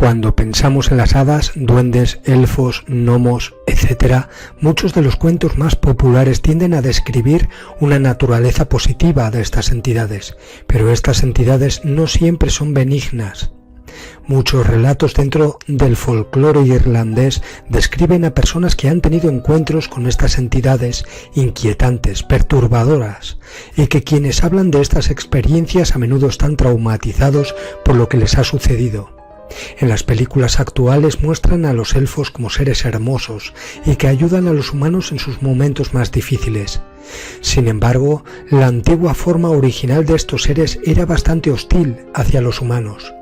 Cuando pensamos en las hadas, duendes, elfos, gnomos, etc., muchos de los cuentos más populares tienden a describir una naturaleza positiva de estas entidades, pero estas entidades no siempre son benignas. Muchos relatos dentro del folclore irlandés describen a personas que han tenido encuentros con estas entidades inquietantes, perturbadoras, y que quienes hablan de estas experiencias a menudo están traumatizados por lo que les ha sucedido. En las películas actuales muestran a los elfos como seres hermosos y que ayudan a los humanos en sus momentos más difíciles. Sin embargo, la antigua forma original de estos seres era bastante hostil hacia los humanos.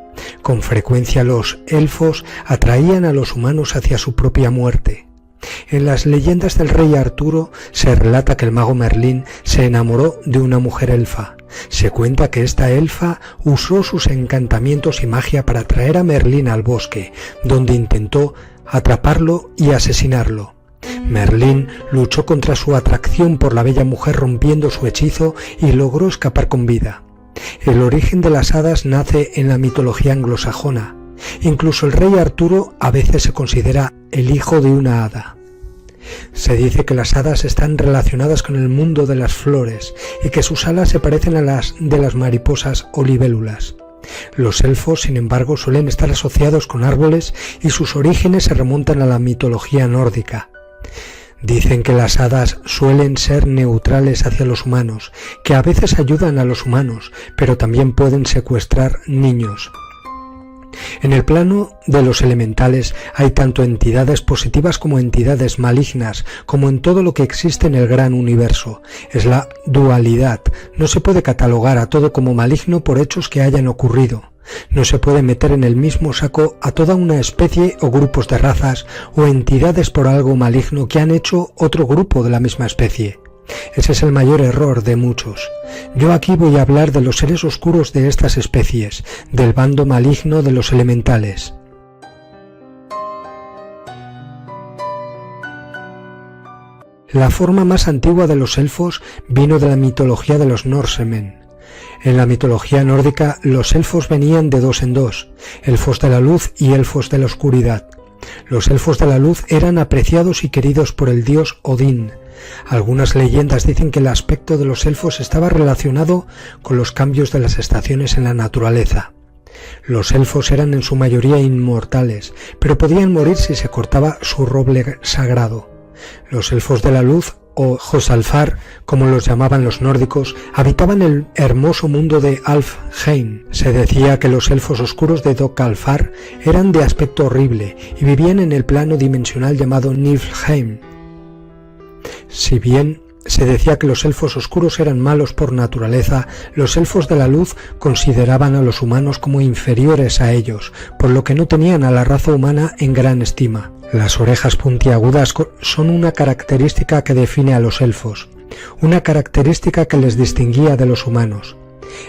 Con frecuencia los elfos atraían a los humanos hacia su propia muerte. En las leyendas del rey Arturo se relata que el mago Merlín se enamoró de una mujer elfa. Se cuenta que esta elfa usó sus encantamientos y magia para traer a Merlín al bosque, donde intentó atraparlo y asesinarlo. Merlín luchó contra su atracción por la bella mujer rompiendo su hechizo y logró escapar con vida. El origen de las hadas nace en la mitología anglosajona. Incluso el rey Arturo a veces se considera el hijo de una hada. Se dice que las hadas están relacionadas con el mundo de las flores y que sus alas se parecen a las de las mariposas o libélulas. Los elfos, sin embargo, suelen estar asociados con árboles y sus orígenes se remontan a la mitología nórdica. Dicen que las hadas suelen ser neutrales hacia los humanos, que a veces ayudan a los humanos, pero también pueden secuestrar niños. En el plano de los elementales hay tanto entidades positivas como entidades malignas, como en todo lo que existe en el gran universo. Es la dualidad. No se puede catalogar a todo como maligno por hechos que hayan ocurrido. No se puede meter en el mismo saco a toda una especie o grupos de razas o entidades por algo maligno que han hecho otro grupo de la misma especie. Ese es el mayor error de muchos. Yo aquí voy a hablar de los seres oscuros de estas especies, del bando maligno de los elementales. La forma más antigua de los elfos vino de la mitología de los Norsemen. En la mitología nórdica, los elfos venían de dos en dos, elfos de la luz y elfos de la oscuridad. Los elfos de la luz eran apreciados y queridos por el dios Odín. Algunas leyendas dicen que el aspecto de los elfos estaba relacionado con los cambios de las estaciones en la naturaleza. Los elfos eran en su mayoría inmortales, pero podían morir si se cortaba su roble sagrado. Los elfos de la luz, o Josalfar, como los llamaban los nórdicos, habitaban el hermoso mundo de Alfheim. Se decía que los elfos oscuros de Dok-Alfar eran de aspecto horrible y vivían en el plano dimensional llamado Niflheim. Si bien se decía que los elfos oscuros eran malos por naturaleza, los elfos de la luz consideraban a los humanos como inferiores a ellos, por lo que no tenían a la raza humana en gran estima. Las orejas puntiagudas son una característica que define a los elfos, una característica que les distinguía de los humanos.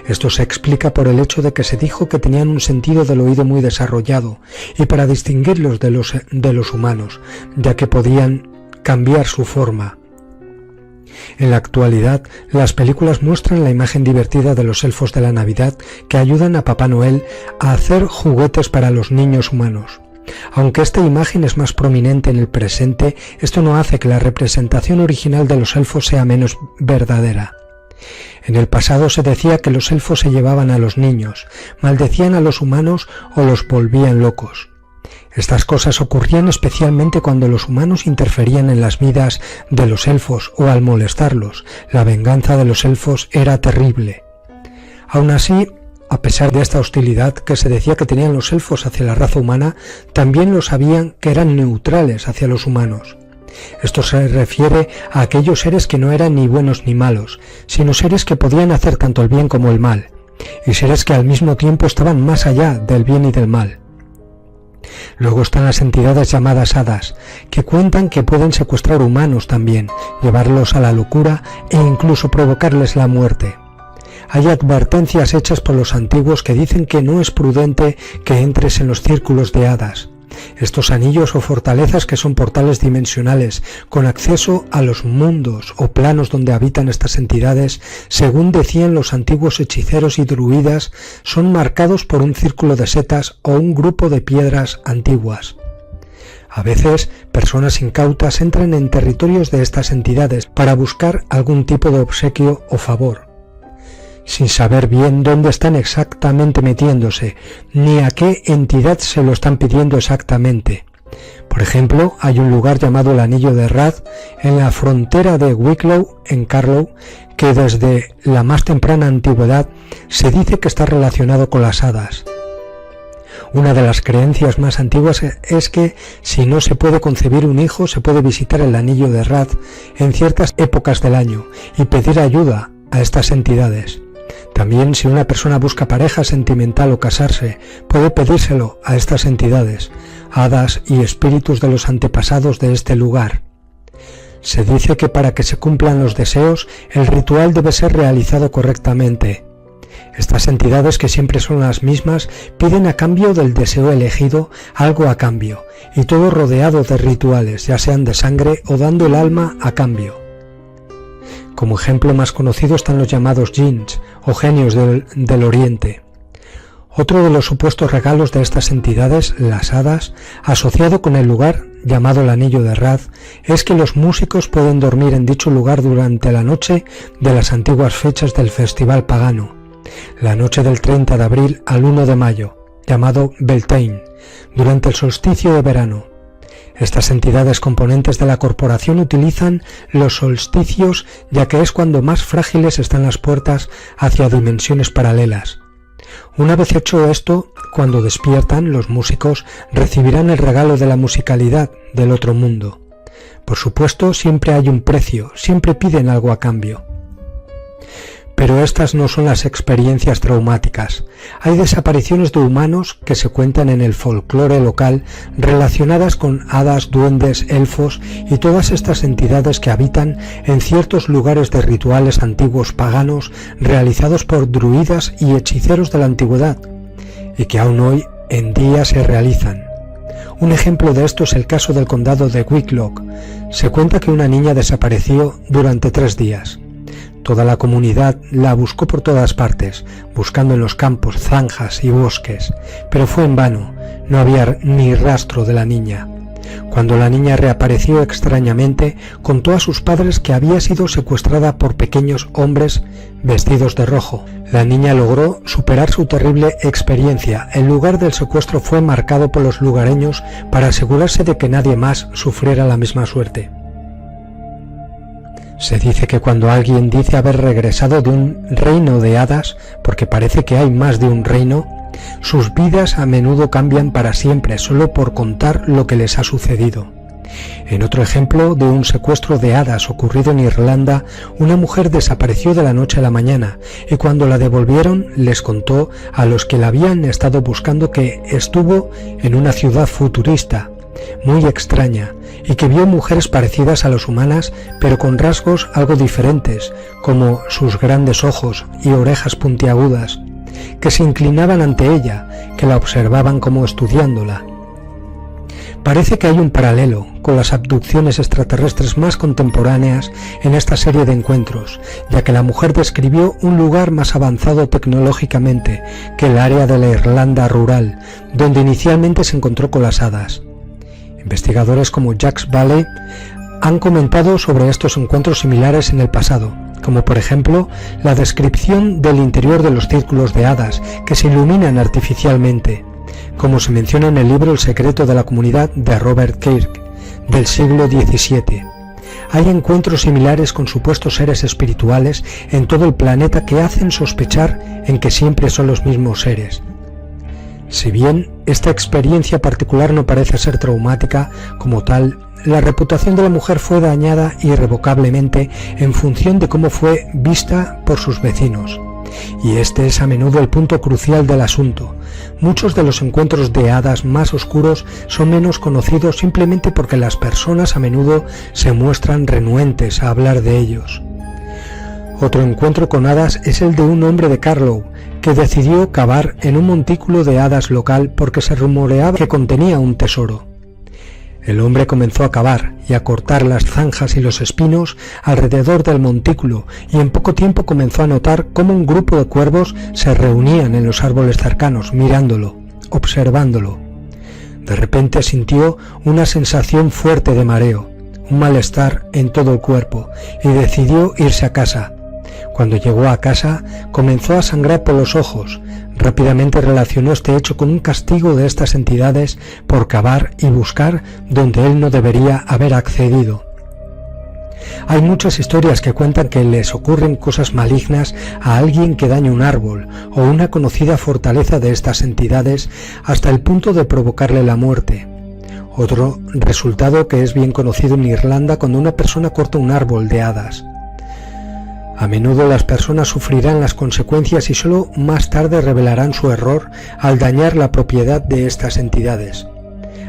Esto se explica por el hecho de que se dijo que tenían un sentido del oído muy desarrollado y para distinguirlos de los humanos, ya que podían cambiar su forma. En la actualidad, las películas muestran la imagen divertida de los elfos de la Navidad que ayudan a Papá Noel a hacer juguetes para los niños humanos. Aunque esta imagen es más prominente en el presente, esto no hace que la representación original de los elfos sea menos verdadera. En el pasado se decía que los elfos se llevaban a los niños, maldecían a los humanos o los volvían locos. Estas cosas ocurrían especialmente cuando los humanos interferían en las vidas de los elfos o al molestarlos. La venganza de los elfos era terrible. Aún así, a pesar de esta hostilidad que se decía que tenían los elfos hacia la raza humana, también lo sabían que eran neutrales hacia los humanos. Esto se refiere a aquellos seres que no eran ni buenos ni malos, sino seres que podían hacer tanto el bien como el mal, y seres que al mismo tiempo estaban más allá del bien y del mal. Luego están las entidades llamadas hadas, que cuentan que pueden secuestrar humanos también, llevarlos a la locura e incluso provocarles la muerte. Hay advertencias hechas por los antiguos que dicen que no es prudente que entres en los círculos de hadas. Estos anillos o fortalezas, que son portales dimensionales con acceso a los mundos o planos donde habitan estas entidades, según decían los antiguos hechiceros y druidas, son marcados por un círculo de setas o un grupo de piedras antiguas. A veces, personas incautas entran en territorios de estas entidades para buscar algún tipo de obsequio o favor, sin saber bien dónde están exactamente metiéndose, ni a qué entidad se lo están pidiendo exactamente. Por ejemplo, hay un lugar llamado el Anillo de Rad en la frontera de Wicklow, en Carlow, que desde la más temprana antigüedad se dice que está relacionado con las hadas. Una de las creencias más antiguas es que si no se puede concebir un hijo, se puede visitar el Anillo de Rad en ciertas épocas del año y pedir ayuda a estas entidades. También, si una persona busca pareja sentimental o casarse, puede pedírselo a estas entidades, hadas y espíritus de los antepasados de este lugar. Se dice que para que se cumplan los deseos, el ritual debe ser realizado correctamente. Estas entidades, que siempre son las mismas, piden a cambio del deseo elegido algo a cambio, y todo rodeado de rituales, ya sean de sangre o dando el alma a cambio. Como ejemplo más conocido están los llamados jinns o genios del Oriente. Otro de los supuestos regalos de estas entidades, las hadas, asociado con el lugar llamado el Anillo de Rad, es que los músicos pueden dormir en dicho lugar durante la noche de las antiguas fechas del festival pagano, la noche del 30 de abril al 1 de mayo, llamado Beltane, durante el solsticio de verano. Estas entidades componentes de la corporación utilizan los solsticios, ya que es cuando más frágiles están las puertas hacia dimensiones paralelas. Una vez hecho esto, cuando despiertan, los músicos recibirán el regalo de la musicalidad del otro mundo. Por supuesto, siempre hay un precio, siempre piden algo a cambio. Pero estas no son las experiencias traumáticas. Hay desapariciones de humanos que se cuentan en el folclore local relacionadas con hadas, duendes, elfos y todas estas entidades que habitan en ciertos lugares de rituales antiguos paganos realizados por druidas y hechiceros de la antigüedad y que aún hoy en día se realizan. Un ejemplo de esto es el caso del condado de Wicklow. Se cuenta que una niña desapareció durante 3 días. Toda la comunidad la buscó por todas partes, buscando en los campos, zanjas y bosques, pero fue en vano, no había ni rastro de la niña. Cuando la niña reapareció extrañamente, contó a sus padres que había sido secuestrada por pequeños hombres vestidos de rojo. La niña logró superar su terrible experiencia. El lugar del secuestro fue marcado por los lugareños para asegurarse de que nadie más sufriera la misma suerte. Se dice que cuando alguien dice haber regresado de un reino de hadas, porque parece que hay más de un reino, sus vidas a menudo cambian para siempre solo por contar lo que les ha sucedido. En otro ejemplo de un secuestro de hadas ocurrido en Irlanda, una mujer desapareció de la noche a la mañana y cuando la devolvieron les contó a los que la habían estado buscando que estuvo en una ciudad futurista, muy extraña, y que vio mujeres parecidas a las humanas pero con rasgos algo diferentes, como sus grandes ojos y orejas puntiagudas, que se inclinaban ante ella, que la observaban como estudiándola. Parece que hay un paralelo con las abducciones extraterrestres más contemporáneas en esta serie de encuentros, ya que la mujer describió un lugar más avanzado tecnológicamente que el área de la Irlanda rural, donde inicialmente se encontró con las hadas. Investigadores como Jacques Vallée han comentado sobre estos encuentros similares en el pasado, como por ejemplo la descripción del interior de los círculos de hadas que se iluminan artificialmente, como se menciona en el libro El secreto de la comunidad de Robert Kirk, del siglo XVII. Hay encuentros similares con supuestos seres espirituales en todo el planeta que hacen sospechar en que siempre son los mismos seres. Si bien esta experiencia particular no parece ser traumática como tal, la reputación de la mujer fue dañada irrevocablemente en función de cómo fue vista por sus vecinos. Y este es a menudo el punto crucial del asunto. Muchos de los encuentros de hadas más oscuros son menos conocidos simplemente porque las personas a menudo se muestran renuentes a hablar de ellos. Otro encuentro con hadas es el de un hombre de Carlow, que decidió cavar en un montículo de hadas local porque se rumoreaba que contenía un tesoro. El hombre comenzó a cavar y a cortar las zanjas y los espinos alrededor del montículo, y en poco tiempo comenzó a notar cómo un grupo de cuervos se reunían en los árboles cercanos, mirándolo, observándolo. De repente sintió una sensación fuerte de mareo, un malestar en todo el cuerpo, y decidió irse a casa. Cuando llegó a casa, comenzó a sangrar por los ojos. Rápidamente relacionó este hecho con un castigo de estas entidades por cavar y buscar donde él no debería haber accedido. Hay muchas historias que cuentan que les ocurren cosas malignas a alguien que daña un árbol o una conocida fortaleza de estas entidades hasta el punto de provocarle la muerte. Otro resultado que es bien conocido en Irlanda cuando una persona corta un árbol de hadas. A menudo las personas sufrirán las consecuencias y solo más tarde revelarán su error al dañar la propiedad de estas entidades.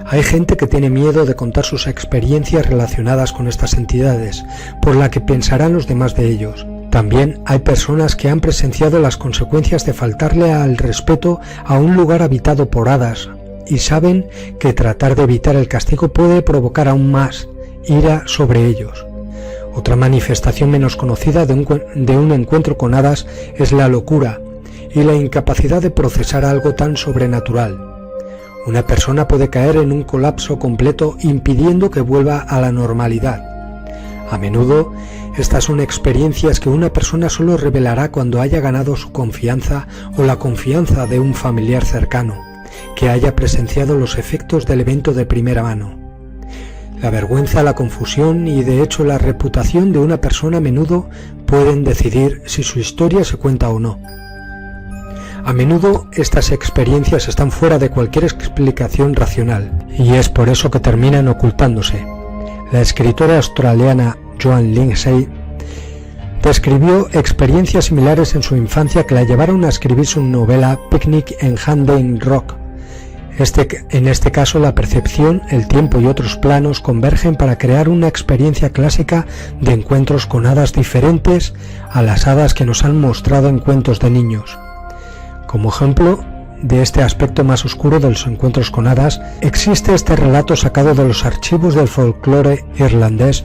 Hay gente que tiene miedo de contar sus experiencias relacionadas con estas entidades, por la que pensarán los demás de ellos. También hay personas que han presenciado las consecuencias de faltarle al respeto a un lugar habitado por hadas y saben que tratar de evitar el castigo puede provocar aún más ira sobre ellos. Otra manifestación menos conocida de un encuentro con hadas es la locura y la incapacidad de procesar algo tan sobrenatural. Una persona puede caer en un colapso completo impidiendo que vuelva a la normalidad. A menudo, estas son experiencias que una persona solo revelará cuando haya ganado su confianza o la confianza de un familiar cercano, que haya presenciado los efectos del evento de primera mano. La vergüenza, la confusión y de hecho la reputación de una persona a menudo pueden decidir si su historia se cuenta o no. A menudo estas experiencias están fuera de cualquier explicación racional y es por eso que terminan ocultándose. La escritora australiana Joan Lindsay describió experiencias similares en su infancia que la llevaron a escribir su novela Picnic en Handen Rock. En este caso, la percepción, el tiempo y otros planos convergen para crear una experiencia clásica de encuentros con hadas diferentes a las hadas que nos han mostrado en cuentos de niños. Como ejemplo de este aspecto más oscuro de los encuentros con hadas, existe este relato sacado de los archivos del folclore irlandés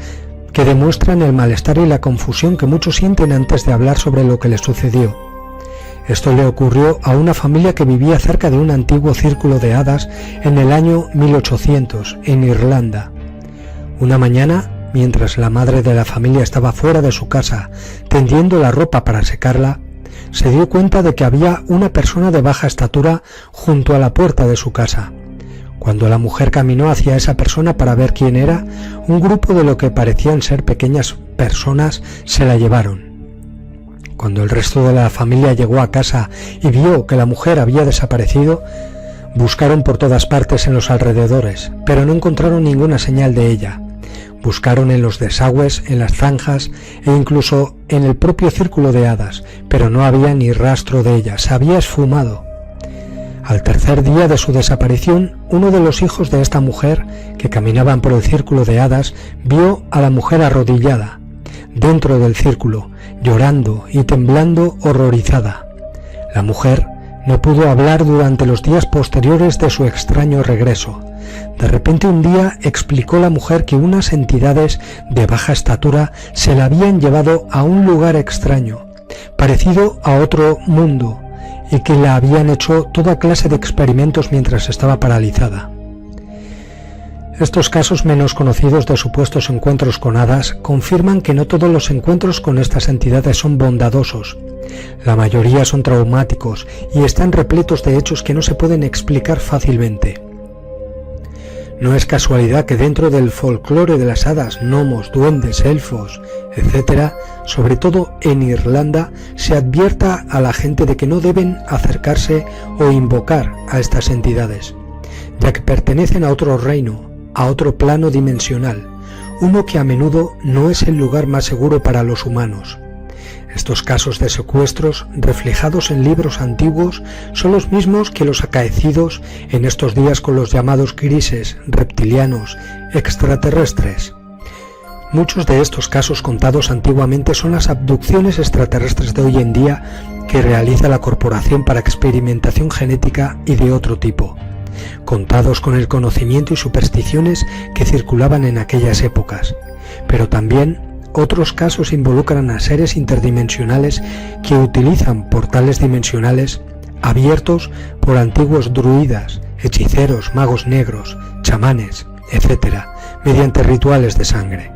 que demuestran el malestar y la confusión que muchos sienten antes de hablar sobre lo que les sucedió. Esto le ocurrió a una familia que vivía cerca de un antiguo círculo de hadas en el año 1800, en Irlanda. Una mañana, mientras la madre de la familia estaba fuera de su casa tendiendo la ropa para secarla, se dio cuenta de que había una persona de baja estatura junto a la puerta de su casa. Cuando la mujer caminó hacia esa persona para ver quién era, un grupo de lo que parecían ser pequeñas personas se la llevaron. Cuando el resto de la familia llegó a casa y vio que la mujer había desaparecido, buscaron por todas partes en los alrededores, pero no encontraron ninguna señal de ella. Buscaron en los desagües, en las zanjas e incluso en el propio círculo de hadas, pero no había ni rastro de ella, se había esfumado. Al tercer día de su desaparición, uno de los hijos de esta mujer, que caminaban por el círculo de hadas, vio a la mujer arrodillada dentro del círculo, llorando y temblando horrorizada. La mujer no pudo hablar durante los días posteriores de su extraño regreso. De repente un día explicó la mujer que unas entidades de baja estatura se la habían llevado a un lugar extraño, parecido a otro mundo, y que la habían hecho toda clase de experimentos mientras estaba paralizada. Estos casos menos conocidos de supuestos encuentros con hadas confirman que no todos los encuentros con estas entidades son bondadosos. La mayoría son traumáticos y están repletos de hechos que no se pueden explicar fácilmente. No es casualidad que dentro del folclore de las hadas, gnomos, duendes, elfos, etc., sobre todo en Irlanda, se advierta a la gente de que no deben acercarse o invocar a estas entidades, ya que pertenecen a otro reino, a otro plano dimensional, uno que a menudo no es el lugar más seguro para los humanos. Estos casos de secuestros, reflejados en libros antiguos, son los mismos que los acaecidos en estos días con los llamados grises, reptilianos, extraterrestres. Muchos de estos casos contados antiguamente son las abducciones extraterrestres de hoy en día que realiza la Corporación para Experimentación Genética y de otro tipo, contados con el conocimiento y supersticiones que circulaban en aquellas épocas, pero también otros casos involucran a seres interdimensionales que utilizan portales dimensionales abiertos por antiguos druidas, hechiceros, magos negros, chamanes, etc., mediante rituales de sangre.